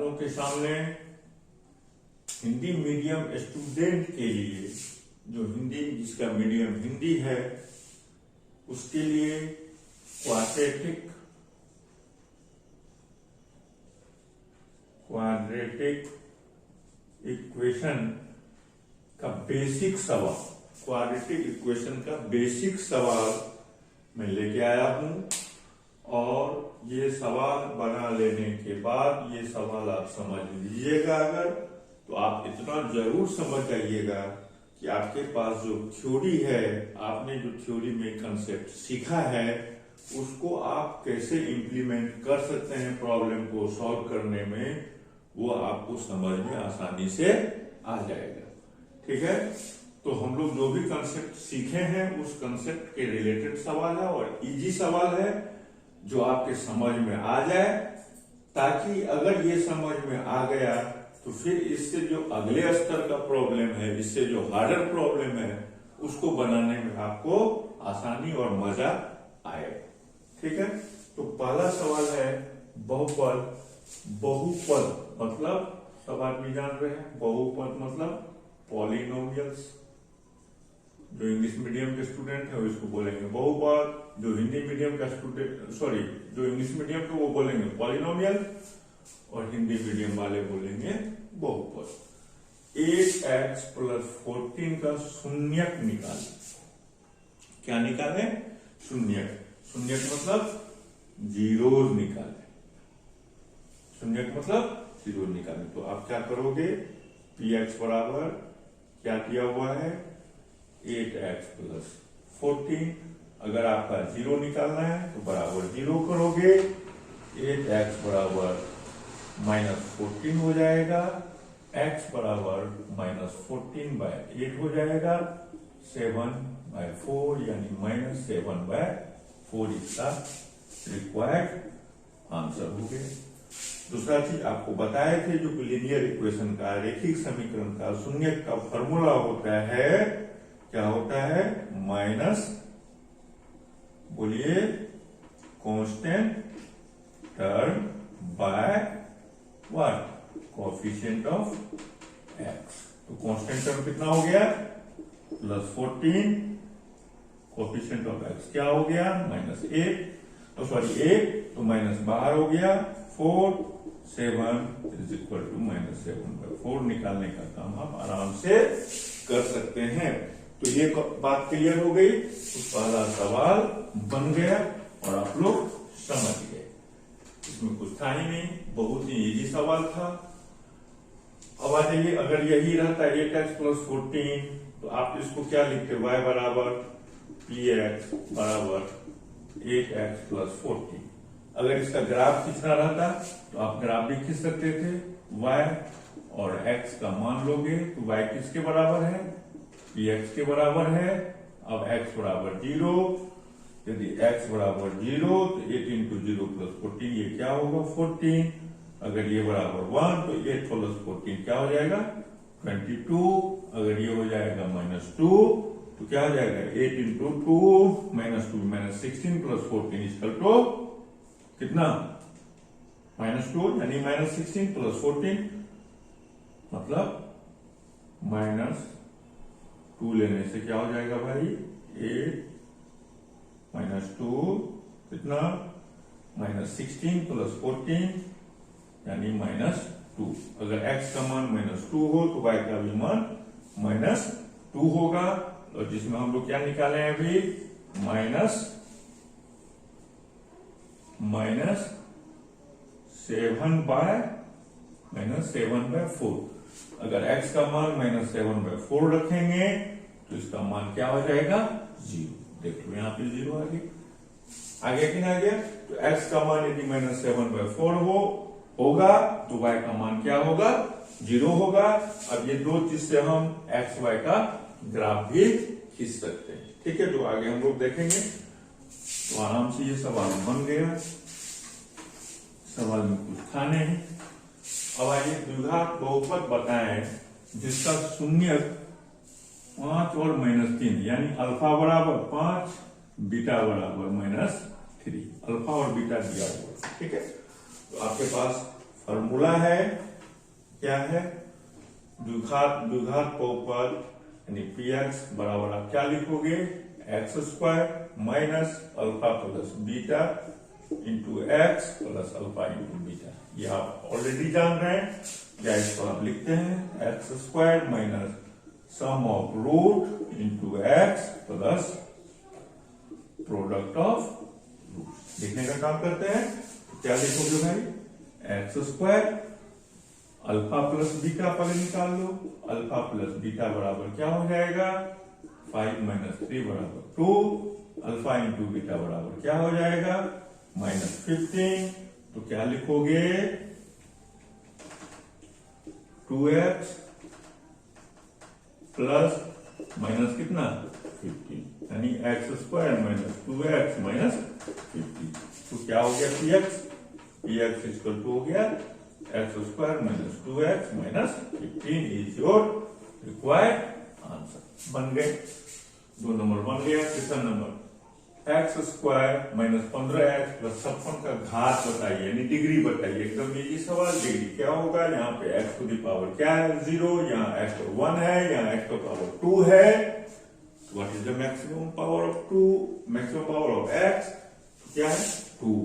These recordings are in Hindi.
लोगों के सामने हिंदी मीडियम स्टूडेंट के लिए, जो हिंदी जिसका मीडियम हिंदी है, उसके लिए क्वाड्रेटिक इक्वेशन का बेसिक सवाल, क्वाड्रेटिक इक्वेशन का बेसिक सवाल मैं लेके आया हूं। और ये सवाल बना लेने के बाद ये सवाल आप समझ लीजिएगा अगर, तो आप इतना जरूर समझ जाइएगा कि आपके पास जो थ्योरी है, आपने जो थ्योरी में कंसेप्ट सीखा है, उसको आप कैसे इंप्लीमेंट कर सकते हैं प्रॉब्लम को सॉल्व करने में, वो आपको समझ में आसानी से आ जाएगा। ठीक है, तो हम लोग जो भी कंसेप्ट सीखे हैं उस कंसेप्ट के रिलेटेड सवाल है और इजी सवाल है जो आपके समझ में आ जाए, ताकि अगर ये समझ में आ गया तो फिर इससे जो अगले स्तर का प्रॉब्लम है, इससे जो हार्डर प्रॉब्लम है, उसको बनाने में आपको आसानी और मजा आए। ठीक है, तो पहला सवाल है बहुपद। बहुपद मतलब सब आदमी जान रहे हैं, बहुपद मतलब पॉलिनोमियल्स। जो इंग्लिश मीडियम के स्टूडेंट है इसको बोलेंगे बहुपद, जो हिंदी मीडियम का स्टूडेंट जो इंग्लिश मीडियम के वो बोलेंगे पॉलिनोमियल, और हिंदी मीडियम वाले बोलेंगे बहुपद। 8x + 14 का शून्यक निकालें। क्या निकालें? शून्यक। शून्यक मतलब जीरो निकालें। शून्यक मतलब जीरो निकालें। तो आप क्या करोगे? px बराबर क्या दिया हुआ है? 8x + 14। अगर आपका जीरो निकालना है तो बराबर जीरो करोगे। 8x बराबर -14 हो जाएगा, x बराबर -14/8 हो जाएगा, 7/4 यानी -7/4 इसका रिक्वायर्ड आंसर हो गया। दूसरा चीज आपको बताए थे, जो लीनियर इक्वेशन का, रेखिक समीकरण का शून्यक का फॉर्मूला होता है, क्या होता है? माइनस, बोलिए, constant term by what? Coefficient of x। तो कांस्टेंट टर्म कितना हो गया? +14, कोएफिशिएंट ऑफ x क्या हो गया? -8, तो सॉरी 8, तो माइनस बाहर हो गया, 4, 7 = -7/4 निकालने का काम आप आराम से कर सकते हैं। तो ये बात क्लियर हो गई। तो पहला सवाल बन गया और आप लोग समझ गए, इसमें कुछ था ही नहीं, बहुत ही इजी सवाल था। अब आ जाइए, अगर यही रहता 8x + 14 तो आप इसको क्या लिखते? y बराबर px बराबर 8x + 14। अगर इसका ग्राफ खींचना रहता तो आप ग्राफ भी खींच सकते थे। y और x का मान लोगे तो y किसके बराबर है? px के बराबर है। अब x बराबर 0, यदि x बराबर 0 तो 8 × 0 + 14 ये क्या होगा? 14। अगर ये बराबर 1 तो 8 + 14 क्या हो जाएगा? 22। अगर ये हो जाएगा -2 तो क्या हो जाएगा? 8 × 2 -2 -16 + 14 = कितना? -2 यानी -16 + 14 मतलब -2 लेने से क्या हो जाएगा भाई? 8 - 2 कितना? -16 + 14 यानी -2। अगर x का मान -2 हो तो y का भी मान -2 होगा। और जिसमें हम लोग क्या निकाले हैं अभी? -7/4। अगर x का मान -7/4 रखेंगे तो इसका मान क्या हो जाएगा? 0। देख लो यहाँ पे 0 आ गया। आगे कि ना गया? तो x का मान यदि -7/4 होगा तो y का मान क्या होगा? 0 होगा। अब ये दो चीज से हम x y का ग्राफ भी खींच सकते हैं। ठीक है, तो आगे हम लोग देखेंगे। तो आराम से ये सवाल बन गया, सवाल में कुछ था नहीं। अब आइए, द्विघात बहुपद बताएं जिसका शून्यक 5 और -3 यानी अल्फा बराबर 5, बीटा बराबर -3। अल्फा और बीटा दिया हुआ। ठीक है, तो आपके पास फॉर्मूला है क्या है, द्विघात बहुपद यानी पी एक्स बराबर आप क्या लिखोगे, x square minus alpha plus beta into X plus alpha into beta. ये आप ऑलरेडी जान रहे हैं, या इसको आप लिखते हैं X square minus sum of root into X plus product of root. लिखने का काम करते हैं, तो क्या लिखोगे भाई, X square alpha plus beta पहले निकाल लो, अल्फा प्लस बीटा बराबर क्या हो जाएगा, 5 माइनस 3 बराबर 2, अल्फा इंटू बीटा बराबर क्या हो जाएगा, माइनस 15। तो क्या लिखोगे, 2x प्लस माइनस कितना 15, यानी x square minus 2x minus 50। तो क्या हो गया px इक्वल टू हो गया x square minus 2x minus 15 is your required answer. बन गए, 2 नंबर बन गया। तीसरा number x square minus 15x plus 56 का घात बताइए, यानी डिग्री बताइए। एकदम इजी सवाल, डिग्री क्या होगा, यहाँ पे x टू दी पावर क्या है 0, यहाँ x तो 1 है, यहाँ x तो पावर 2 है। What is the maximum power of 2, maximum power of x क्या है 2।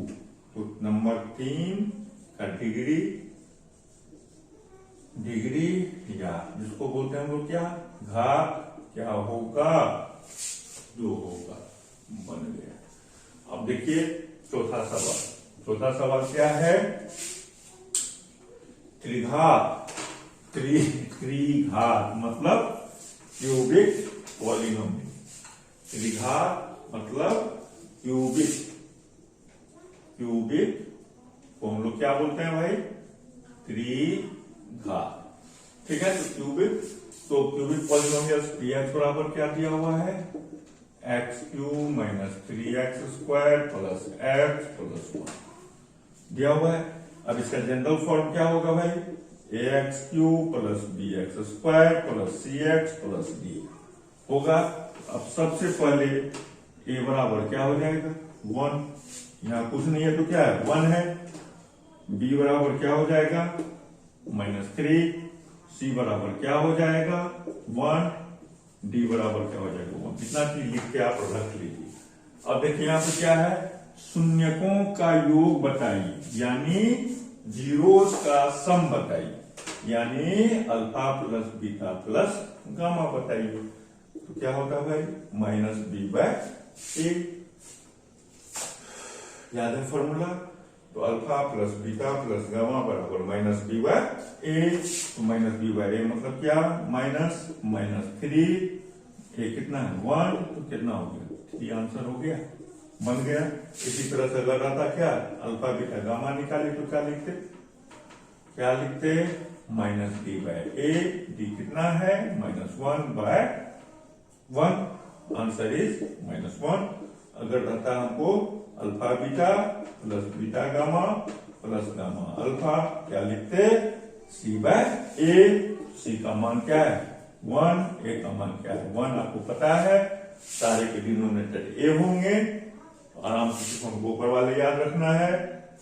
तो नंबर 3 का डिग्री या जिसको बोलते हैं हम लोग क्या, घात क्या होगा, 2 होगा। बन गया। अब देखिए चौथा सवाल क्या है, त्रिघात मतलब क्यूबिक पॉलिनोमियल। त्रिघात मतलब क्यूबिक को हम लोग क्या बोलते हैं भाई, त्रिघात। ठीक है, तो क्यूबिक पॉलिनोमियल px बराबर क्या दिया हुआ है, x cube minus 3x square plus x plus 1 दिया हुआ है। अब इसका जनरल फॉर्म क्या होगा भाई, ax cube plus bx square plus cx plus d होगा। अब सबसे पहले a बराबर क्या हो जाएगा 1, यहाँ कुछ नहीं है तो क्या है 1 है। b बराबर क्या हो जाएगा -3, c बराबर क्या हो जाएगा 1, d बराबर क्या हो जाएगा 1। इतना चीज लिख के आप रख लीजिए। अब देखिए यहाँ पे क्या है, शून्यकों का योग बताइए, यानी जीरोस का सम बताइए, यानी alpha plus beta plus gamma बताइए। तो क्या होगा भाई -b/a। याद है फॉर्मूला, तो alpha plus beta plus gamma बराबर -b/a। तो -b/a मतलब क्या, -3, ये कितना है 1, तो कितना हो गया 3, आंसर हो गया, बन गया। इसी तरह से लग रहा था क्या, अल्फा बीटा गामा निकाले तो क्या लिखते -d/a, d कितना है -1/1, आंसर इज -1। अगर रहता हमको alpha beta plus beta gamma plus gamma alpha, क्या लिखते c/a। c का मान क्या है 1, a का मान क्या है 1, आपको पता है। सारे के डिनोमिनेटर a होंगे, तो आराम से हमको ऊपर वाले याद रखना है,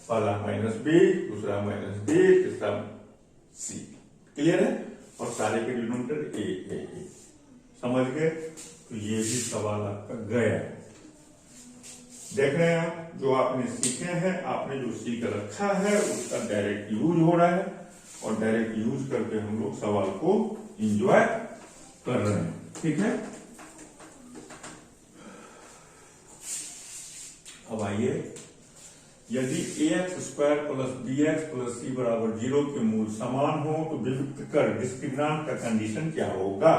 पहला -b, दूसरा -d, तीसरा c। क्लियर है, और सारे के डिनोमिनेटर a। समझ गए, तो ये भी सवाल आपका गया। देख रहे हैं आप, जो आपने सीखे हैं, आपने जो सीख रखा है उसका डायरेक्ट यूज हो रहा है, और डायरेक्ट यूज करके हम लोग सवाल को एंजॉय कर रहे हैं। ठीक है, अब आइए, यदि ax square plus bx plus c बराबर 0 के मूल समान हो तो विभक्त कर डिस्क्रिमिनेंट का कंडीशन क्या होगा।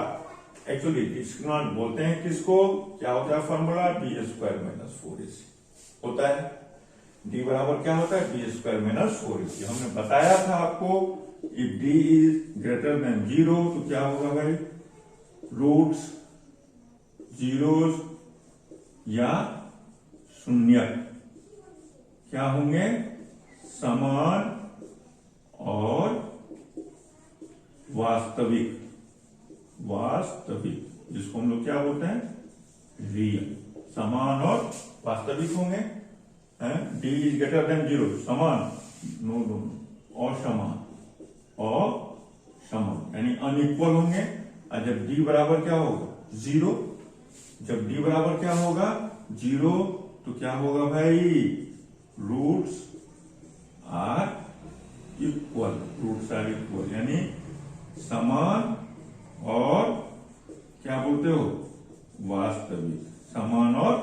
एक्चुअली डिस्क्रिमिनेंट बोलते हैं किसको, क्या होता है फॉर्मूला, b² माइनस 4ac होता है। d बराबर क्या होता है, b² माइनस 4ac। हमने बताया था आपको, if d is greater than 0 तो क्या होगा भाई, रूट्स जीरोस या शून्य क्या होंगे, समान और वास्तविक, जिसको हम लोग क्या बोलते हैं रियल, समान और वास्तविक होंगे। डी इज ग्रेटर देन 0 समान, नो असमान यानी अनइक्वल होंगे। और जब डी बराबर क्या होगा 0, जब डी बराबर क्या होगा 0 तो क्या होगा भाई रूट्स आर इक्वल, यानी समान और क्या बोलते हो वास्तविक, समान और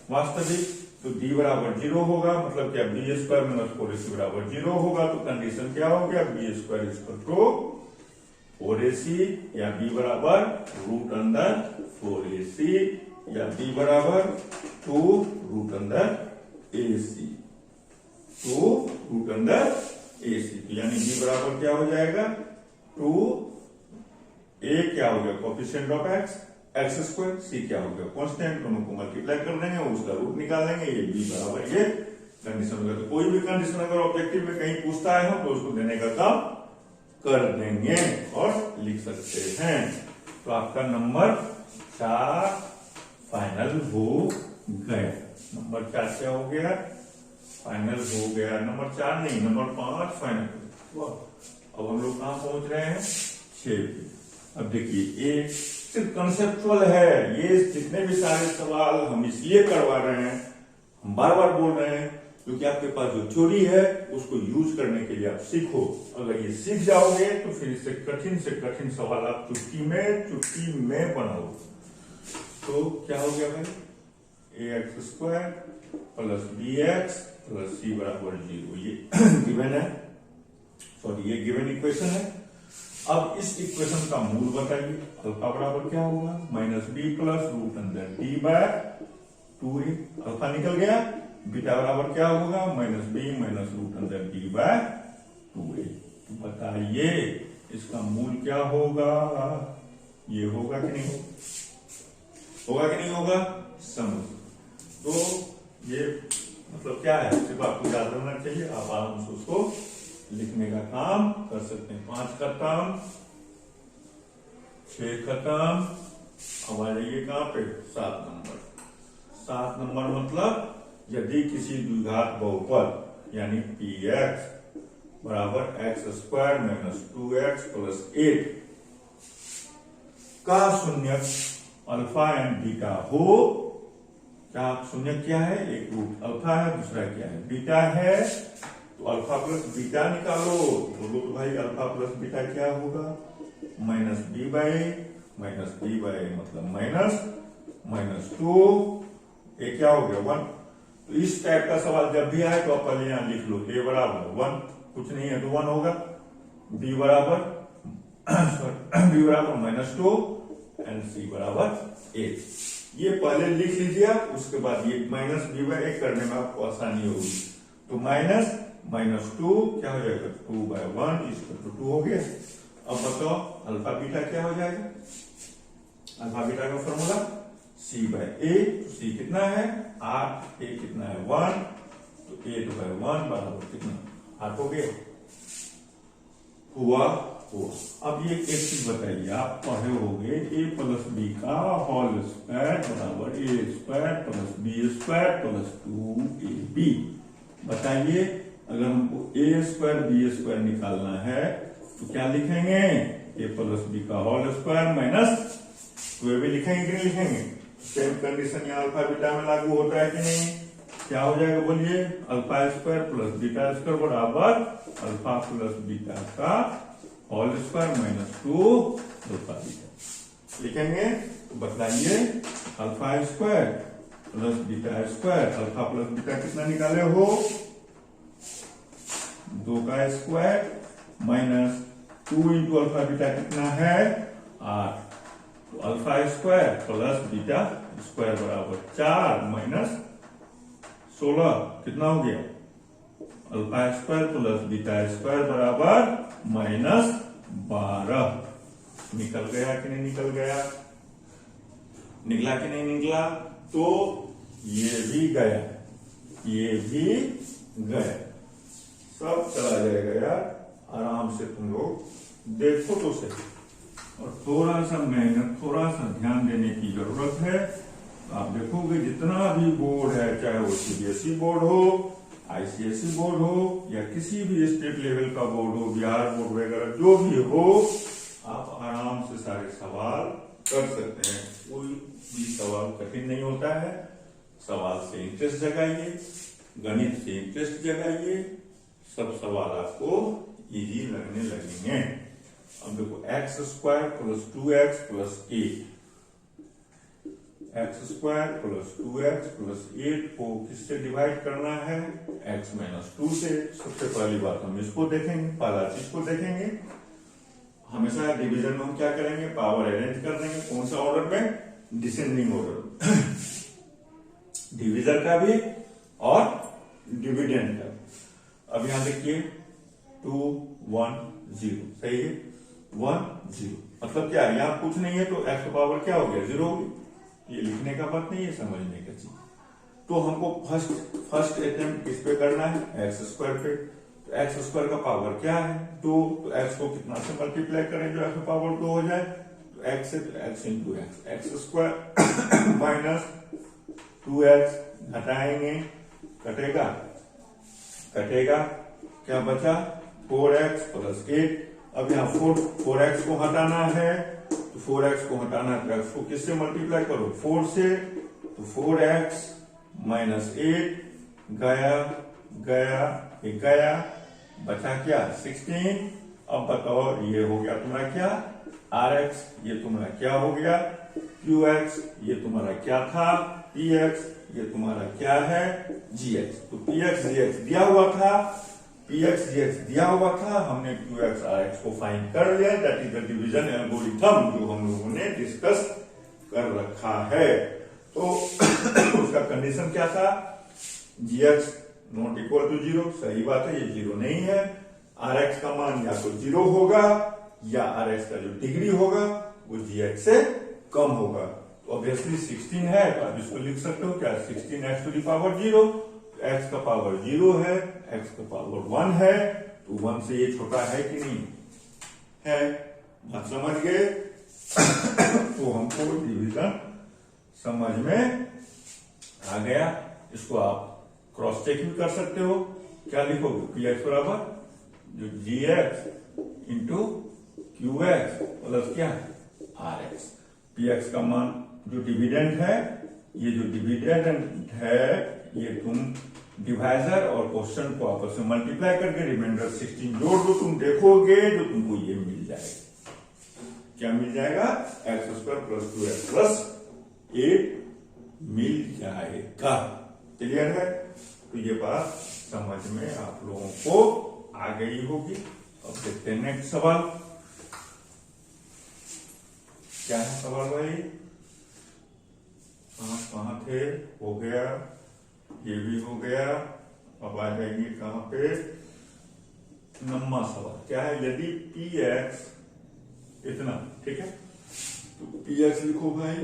वास्तविक। तो डी बराबर 0 होगा मतलब क्या बी स्क्वायर माइनस 4ac बराबर 0 होगा। तो कंडीशन क्या हो गया B square equal to 4ac या बी बराबर रूट अंदर 4ac या बी बराबर 2 रूट अंदर ac, 2 रूट अंदर ac। तो यानी बी बराबर क्या हो जाएगा 2 a क्या हो गया कोफिशिएंट ऑफ एक्स स्क्वायर, सी क्या हो गया कांस्टेंट, दोनों को मल्टीप्लाई कर देंगे उसका रूट निकाल लेंगे, ये बी बराबर ये कंडीशन होगा। तो कोई भी कंडीशन अगर ऑब्जेक्टिव में कहीं पूछता है हम तो उसको देने का काम कर देंगे और लिख सकते हैं। तो आपका नंबर 4 फाइनल हो गया, नंबर 4 क्या हो गया फाइनल हो गया, नंबर 4 नहीं नंबर 5 फाइनल। अब हम लोग कहां पहुंच रहे हैं 6 पे। अब देखिए ये सिर्फ कंसेप्चुअल है, ये जितने भी सारे सवाल हम इसलिए करवा रहे हैं, हम बार बार बोल रहे हैं क्योंकि आपके पास जो थ्योरी है उसको यूज करने के लिए आप सीखो। अगर ये सीख जाओगे तो फिर इससे कठिन सवाल आप चुटकी में बनाओ। तो क्या हो गया भाई ax² plus bx plus c बराबर 0, ये गिवन है, सॉरी ये गिवन इक्वेशन है। अब इस इक्वेशन का मूल बताइए, अल्फा बराबर क्या होगा माइनस बी प्लस रूट अंदर डी बाय 2a, अल्फा निकल गया। बीटा बराबर क्या होगा माइनस बी माइनस रूट अंदर डी बाय 2a। बताइए इसका मूल क्या होगा, ये होगा कि नहीं होगा कि नहीं होगा समझ। तो ये मतलब क्या है सिर्फ आपको याद रखना चाहिए, आप आराम से उसको लिखने का काम कर सकते हैं। 5 खत्म 6 खत्म, अब आ जाइए कहां पे 7 नंबर। 7 नंबर मतलब यदि किसी द्विघात बहुपद यानी px बराबर x² माइनस 2x प्लस 8 का शून्यक अल्फा एंड बीटा हो, क्या शून्यक क्या है एक रूट अल्फा है दूसरा क्या है बीटा है, तो अल्फा प्लस बीटा निकालो। बोलो तो भाई अल्फा प्लस बीटा क्या होगा माइनस बी बाय मतलब माइनस 2, ये क्या हो गया 1। तो इस टाइप का सवाल जब भी आए तो आप पहले यहां लिख लो a बराबर 1, कुछ नहीं है तो 1 होगा, b बराबर माइनस 2 एंड c बराबर 8। ये पहले लिख लीजिए आप, उसके बाद ये माइनस बी बाय 1 करने में आपको आसानी होगी। तो माइनस 2 क्या हो जाएगा 2 बाय 1 इसको तो 2 हो गया। अब बताओ अल्फा बीटा क्या हो जाएगा, अल्फा बीटा का फॉर्मूला c बाय a, तो c कितना है 8, a कितना है 1, तो 8 बाय 1 बराबर कितना 8 हो गया, हुआ। अब ये एक चीज बताइए, आप पढ़े होंगे a प्लस बी का होल स्क्वायर बराबर a square plus B square plus 2ab। बताइए अगर हमको a स्क्वायर बी स्क्वायर निकालना है तो क्या लिखेंगे a प्लस बी का होल स्क्वायर माइनस 2ab लिखेंगे कि नहीं लिखेंगे। सेम कंडीशन यहाँ अल्फा बीटा में लागू होता है कि नहीं, क्या हो जाएगा बोलिए alpha square plus beta square बराबर अल्फा प्लस बीटा का whole square minus 2 alpha beta लिखेंगे। तो बताइए alpha square plus beta square, alpha plus beta कितना निकाले हो 2 का square minus 2 into alpha beta कितना है 8, तो alpha square plus beta square बराबर 4 माइनस 16 कितना हो गया alpha square plus beta square बराबर माइनस 12। निकल गया कि नहीं निकल गया, निकला कि नहीं निकला। तो ये भी गया सब चला जाएगा यार, आराम से तुम लोग देखो तो सही, और थोड़ा सा मेहनत थोड़ा सा ध्यान देने की जरूरत है। आप देखोगे जितना भी बोर्ड है चाहे वो सीबीएसई बोर्ड हो आईसीएसई बोर्ड हो या किसी भी स्टेट लेवल का बोर्ड हो, बिहार बोर्ड वगैरह जो भी हो, आप आराम से सारे सवाल कर सकते हैं। कोई भी सवाल कठिन नहीं होता है। सवाल से इंटरेस्ट जगाइए, गणित से इंटरेस्ट जगाइए, सब सवाल आपको इजी लगने लगेंगे। अब देखो x square plus 2x plus 8, x square plus 2x plus 8 को किससे डिवाइड करना है? x माइनस 2 से। सबसे पहली बात हम इसको देखेंगे, पहला चीज को देखेंगे। हमेशा डिवीजन में हम क्या करेंगे? पावर अरेंज कर देंगे। कौन सा ऑर्डर में? डिसेंडिंग ऑर्डर डिवीजन का भी और डिविडेंड का। अब यहां देखिए 2 1 0, सही है। 1 0 मतलब क्या है? यहां कुछ नहीं है तो x का पावर क्या हो गया? 0 हो गया। ये लिखने का बात नहीं है, समझने का चीज। तो हमको फर्स्ट अटेम्प्ट किस पे करना है? एक्स स्क्वायर पे। तो एक्स स्क्वायर का पावर क्या है? 2। तो एक्स को कितना से मल्टीप्लाई करें जो एक्स का पावर 2 हो जाए? तो एक्स से तो x into x, x square minus 2x घटाएंगे, कटेगा क्या बचा? 4x plus 8। अब यहाँ 4x को हटाना है, तो 4x को हटाना है तो x को किससे मल्टीप्लाई करो? 4 से। तो 4x माइनस 8 गया, बचा क्या? 16। अब बताओ ये हो गया तुम्हारा क्या? rx। ये तुम्हारा क्या हो गया? qx। ये तुम्हारा क्या था? px। ये तुम्हारा क्या है? gx। तो px gx दिया हुआ था, हमने qx rx को फाइंड कर लिया। That is the division algorithm जो हम लोगों ने डिस्कस कर रखा है। तो उसका कंडीशन क्या था? gx not equal to 0। सही बात है, ये 0 नहीं है। rx का मान या तो 0 होगा या rx का जो डिग्री होगा वो gx से कम होगा। तो ऑब्वियसली 16 है तो आप इसको लिख सकते हो क्या? 16x to the power 0। x का पावर 0 है, x का पावर 1 है, तो 1 से ये छोटा है कि नहीं है? बात समझ गए? तो हमको डिवीजन समझ में आ गया। इसको आप क्रॉस चेक भी कर सकते हो। क्या लिखोगे? px बराबर जो gx इंटू qx प्लस क्या? rx। px का मान जो डिविडेंड है, ये जो डिविडेंड है ये तुम डिवाइजर और क्वेश्चन को आपस में मल्टीप्लाई करके रिमाइंडर 16 जोड़ दो, तुम देखोगे जो तुमको ये मिल जाएगा। क्या मिल जाएगा? X square plus 2x plus 8 मिल जाएगा। क्लियर है? तो ये बात समझ में आप लोगों को आ गई होगी। अब देखते हैं नेक्स्ट सवाल क्या है। सवाल भाई कहां थे? हो गया, ये भी हो गया। अब आ जाएंगे कहां पे? नम्मा सवाल क्या है? यदि px इतना, ठीक है, तो px लिखो भाई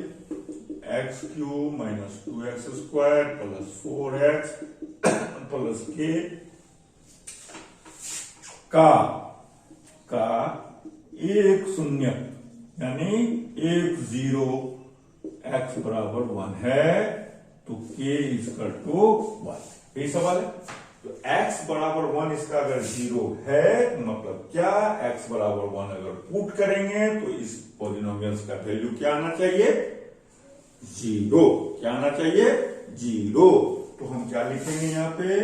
x cube minus 2x square plus 4x plus k का एक शून्य यानी 1 0 x बराबर 1 है तो k इक्वल टू 1। यही सवाल है। तो x बराबर 1 इसका अगर 0 है तो मतलब क्या? x बराबर 1 अगर पुट करेंगे तो इस पॉलिनोमियल्स का वैल्यू क्या आना चाहिए? 0। क्या आना चाहिए? 0। तो हम क्या लिखेंगे यहाँ पे?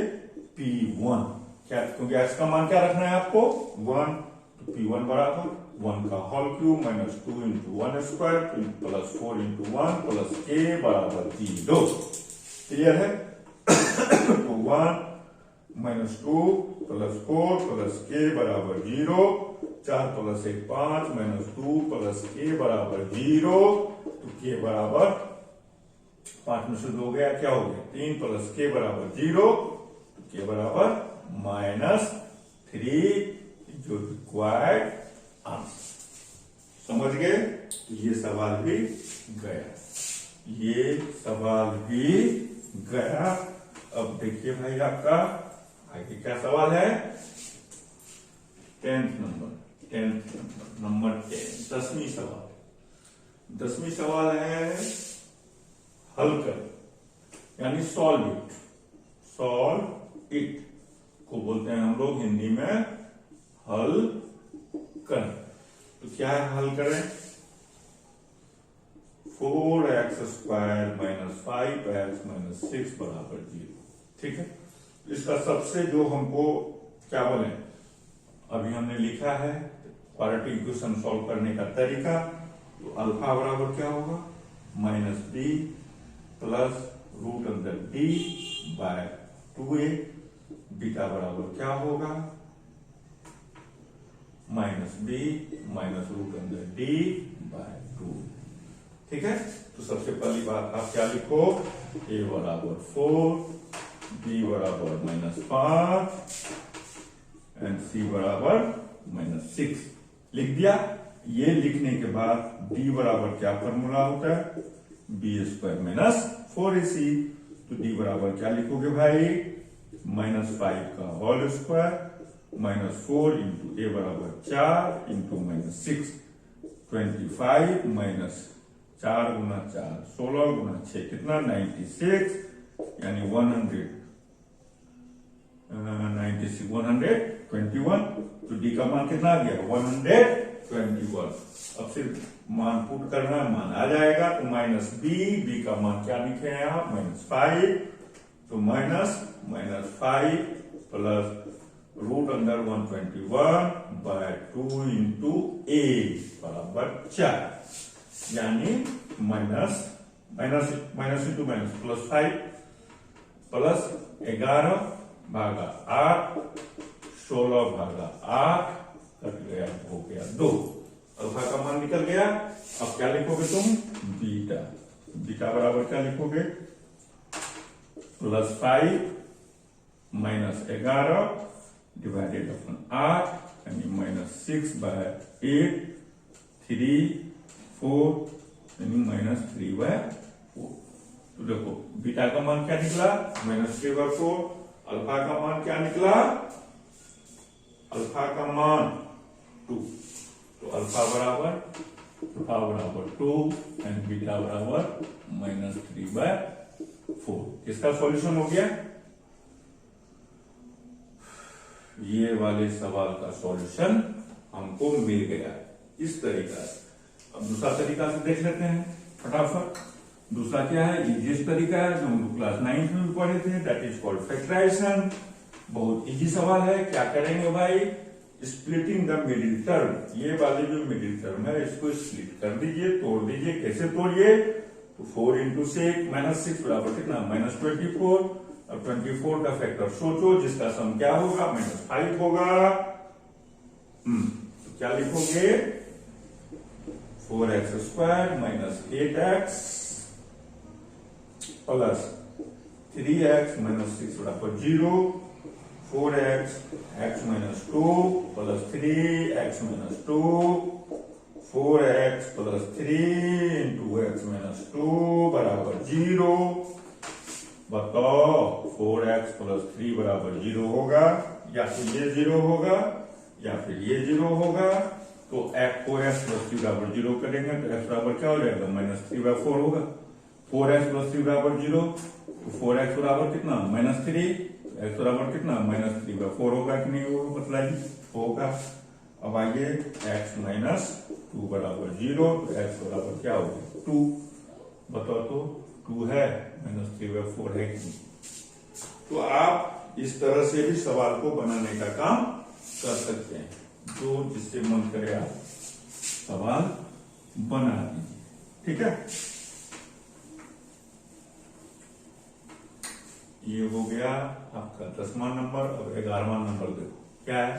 p1। क्या? क्योंकि x का मान क्या रखना है आपको? 1। तो p1 बराबर 1 का whole cube minus 2 into 1 square plus 4 into 1 plus k बराबर 0। क्लियर है? तो 1 माइनस 2 प्लस 4 प्लस k बराबर 0। 4 प्लस 1 5 माइनस 2 प्लस k बराबर 0। तो k बराबर 5 में से 2 गया, क्या हो गया? 3 प्लस k बराबर 0। तो k बराबर -3 जो रिक्वायर्ड आंसर। समझ गए? तो ये सवाल भी गया, ये सवाल भी गया। अब देखिए भाई आपका आगे क्या सवाल है? 10th नंबर 10, 10वीं सवाल। 10वीं सवाल है हल कर यानी सॉल्व इट। सॉल्व इट को बोलते हैं हम लोग हिंदी में हल कर। तो क्या है हल करें? 4x² - 5x - 6 बराबर 0। ठीक है, इसका सबसे जो हमको क्या बोले, अभी हमने लिखा है क्वाड्रेटिक इक्वेशन सॉल्व करने का तरीका। तो अल्फा बराबर क्या होगा? -b plus √d/2a। बीटा बराबर क्या होगा? -b - √d/2। ठीक है, तो सबसे पहली बात आप क्या लिखो? a बराबर 4, b बराबर -5 एंड c बराबर -6 लिख दिया। ये लिखने के बाद d बराबर क्या फॉर्मूला होता है? b² - 4ac। तो d बराबर क्या लिखोगे भाई? -5 का होल स्क्वायर -4 इंटू a बराबर 4 इंटू -6 25 माइनस 4 गुना 4 16 गुना 6 कितना? 96 यानी 121। तो डी का मान कितना आ गया? 121। अब सिर्फ मान पुट करना है, मान आ जाएगा। तो -b का मान क्या लिखे हैं आप? -5। तो -5 प्लस √121/2 इंटू a बराबर 4 यानी minus into minus plus 5 plus 11 भागा 8 16 भागा 8 कट गया, हो गया 2। अल्फा का मान निकल गया। अब क्या लिखोगे तुम? बीटा बराबर क्या लिखोगे? +5 - 11 डिवाइडेड अपन 8 यानी -6/8 3 4 यानी -3/4। तो देखो बीटा का मान क्या निकला? -3/4। अल्फा का मान क्या निकला? अल्फा का मान 2। तो अल्फा बराबर 2 एंड बीटा बराबर -3/4। इसका सॉल्यूशन हो गया। ये वाले सवाल का सॉल्यूशन हमको मिल गया इस तरीका से। अब दूसरा तरीका से देख लेते हैं फटाफट। दूसरा क्या है? इजीएस्ट तरीका है जो हम क्लास 9 में भी पढ़े थे, दैट इज कॉल्ड फैक्टराइजेशन। बहुत इजी सवाल है। क्या करेंगे भाई? Splitting the middle term. ये वाले जो मिडिल टर्म है इसको स्प्लिट कर दीजिए, तोड़ दीजिए। कैसे तोड़िए? तो 4 इंटू 6 बराबर कितना? -24। अब 24 का फैक्टर सोचो, जिसका सम क्या होगा? -5 होगा। तो क्या लिखोगे? 4x² - 8x प्लस 3x - 6 बराबर 0। 4x - 2 plus 3x - 2 4x plus 3 into x - 2 बराबर 0। बताओ 4x प्लस 3 बराबर 0 होगा, या फिर ये 0 होगा, या फिर ये 0 होगा। तो x को x प्लस 3 बराबर 0 करेंगे तो x बराबर क्या हो जाएगा? -3/4 होगा। 4x प्लस 3 बराबर 0 तो 4x बराबर कितना? -3। x बराबर कितना? -3/4 होगा कि नहीं होगा? मतलब होगा। अब आइए x - 2 बराबर 0 तो x बराबर क्या होगा? 2। बताओ तो 2 है, -3/4 है कि नहीं? तो आप इस तरह से भी सवाल को बनाने का काम कर सकते हैं। जो जिससे मन करे आप सवाल बना दीजिए। ठीक है, ये हो गया आपका 10वां नंबर। अब 11वां नंबर देखो क्या है?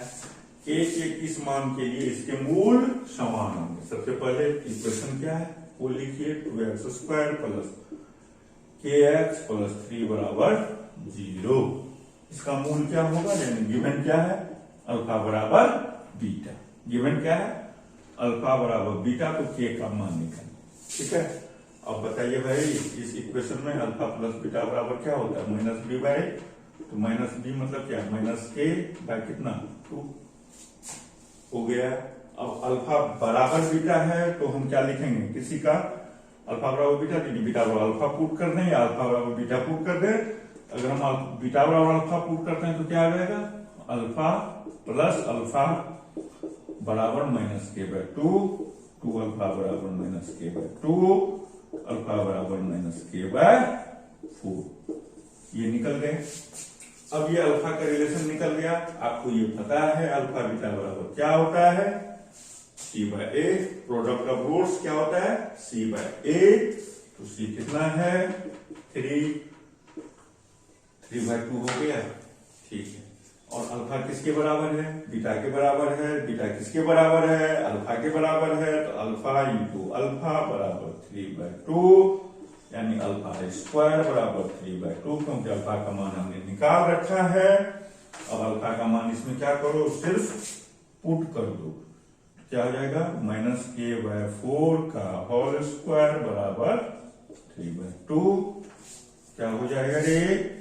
k के किस मान के लिए इसके मूल समान होंगे? सबसे पहले इक्वेशन क्या है वो लिखिए। 2x² प्लस kx प्लस 3 बराबर 0। इसका मूल क्या होगा? यानी गिवन क्या है? अल्फा बराबर बीटा। गिवन क्या है? अल्फा बराबर बीटा। तो k का मान निकाल। ठीक है, अब बताइए भाई इस इक्वेशन में अल्फा प्लस बीटा बराबर क्या होता है? -b/। तो -b मतलब क्या? -k/ कितना? 2 हो गया। अब अल्फा बराबर बीटा है तो हम क्या लिखेंगे? किसी का अल्फा बराबर बीटा, बीटा बराबर अल्फा पुट कर दें या अल्फा बराबर बीटा पुट कर दें अगर हम बीटा बराबर अल्फा पुट करते हैं तो क्या आ जाएगा, अल्फा प्लस अल्फा बराबर माइनस के बाय 2, 2 अल्फा बराबर माइनस के बाय 2, अल्फा बराबर माइनस के बाय 4। ये निकल गए। अब ये अल्फा का रिलेशन निकल गया। आपको ये पता है अल्फा बीटा बराबर क्या होता है, C by A. Product of roots क्या होता है, सी बाय ए। तो सी कितना है, 3/2 हो गया, ठीक है। और अल्फा किसके बराबर है, बीटा के बराबर है। बीटा किसके बराबर है, अल्फा के बराबर है। तो अल्फा इंटू अल्फा बराबर 3/2, यानी अल्फा स्क्वायर बराबर 3/2, क्योंकि अल्फा का मान हमने निकाल रखा है। अब अल्फा का मान इसमें क्या करो, सिर्फ पुट कर दो। क्या हो जाएगा, -k/4 का होल स्क्वायर बराबर 3/2। क्या हो जाएगा रे,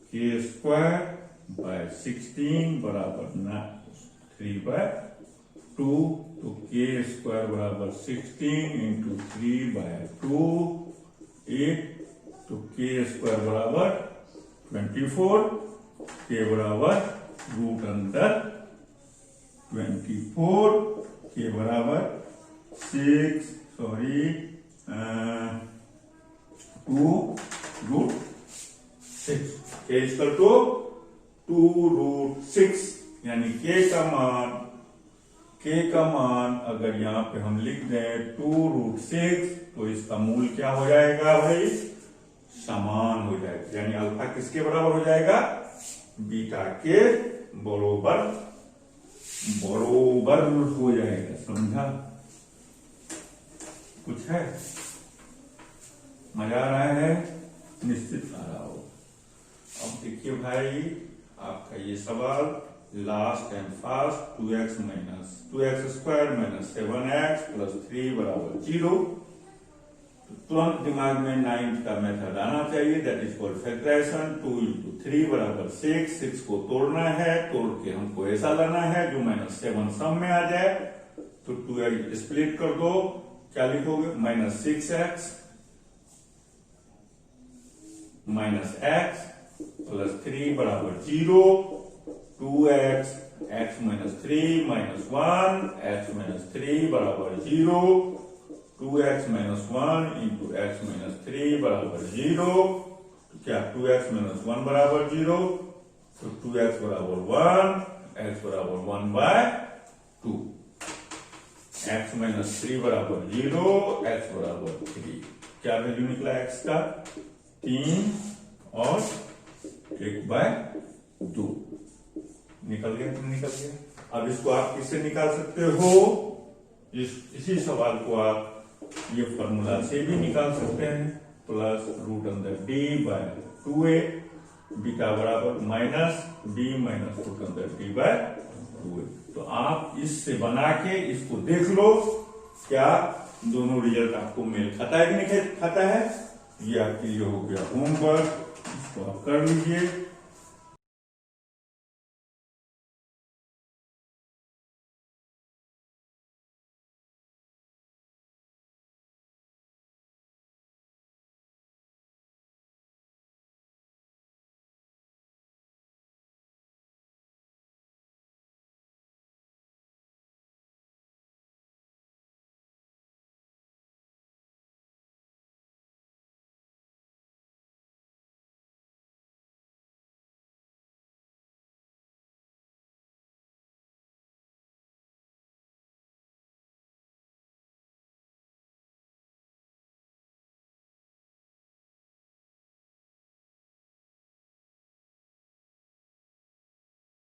k²/16 बराबर 3/2। तो k² बराबर 16 इंटू 3/2 8। तो k² बराबर 24, k बराबर रूट अंदर 24, के बराबर 2√6, के इक्वल टू 2√6, यानी के का मान अगर यहाँ पे हम लिख दें 2√6, तो इसका मूल क्या हो जाएगा भाई, समान हो जाएगा। यानी अल्फा किसके बराबर हो जाएगा, बीटा के बरोबर हो जाएगा। समझा, कुछ है, मजा आ रहा है, निश्चित आ रहा हो। अब देखिए भाई, आपका ये सवाल last and fast, 2x square minus 7x plus 3 बराबर 0। तो तुरंत दिमाग में 9th का मेथड आना चाहिए, that is called factorization. 2 into 3 बराबर 6 को तोड़ना है, तोड़ के हमको ऐसा लाना है जो -7 सम में आ जाए। तो 2 स्प्लिट कर दो, क्या लिखोगे, -6x माइनस x प्लस 3 बराबर 0, 2x x minus 3 minus 1, x minus 3 बराबर 0, 2x minus 1 into x minus 3 बराबर 0। तो क्या 2x माइनस 1 बराबर 0, तो 2x बराबर 1, x बराबर 1/2, x माइनस 3 बराबर 0, x बराबर 3। क्या वैल्यू निकला x का, 3 और 1/2 निकल गया। अब इसको आप किससे निकाल सकते हो, इसी सवाल को आप ये फॉर्मूला से भी निकाल सकते हैं, प्लस रूट अंदर d/2a, बीटा बराबर माइनस b माइनस रूट अंदर d/2a। तो आप इससे बना के इसको देख लो, क्या दोनों रिजल्ट आपको मेल खाता है कि नहीं खाता है। ये आपके लिए हो गया होमवर्क, इसको आप कर लीजिए।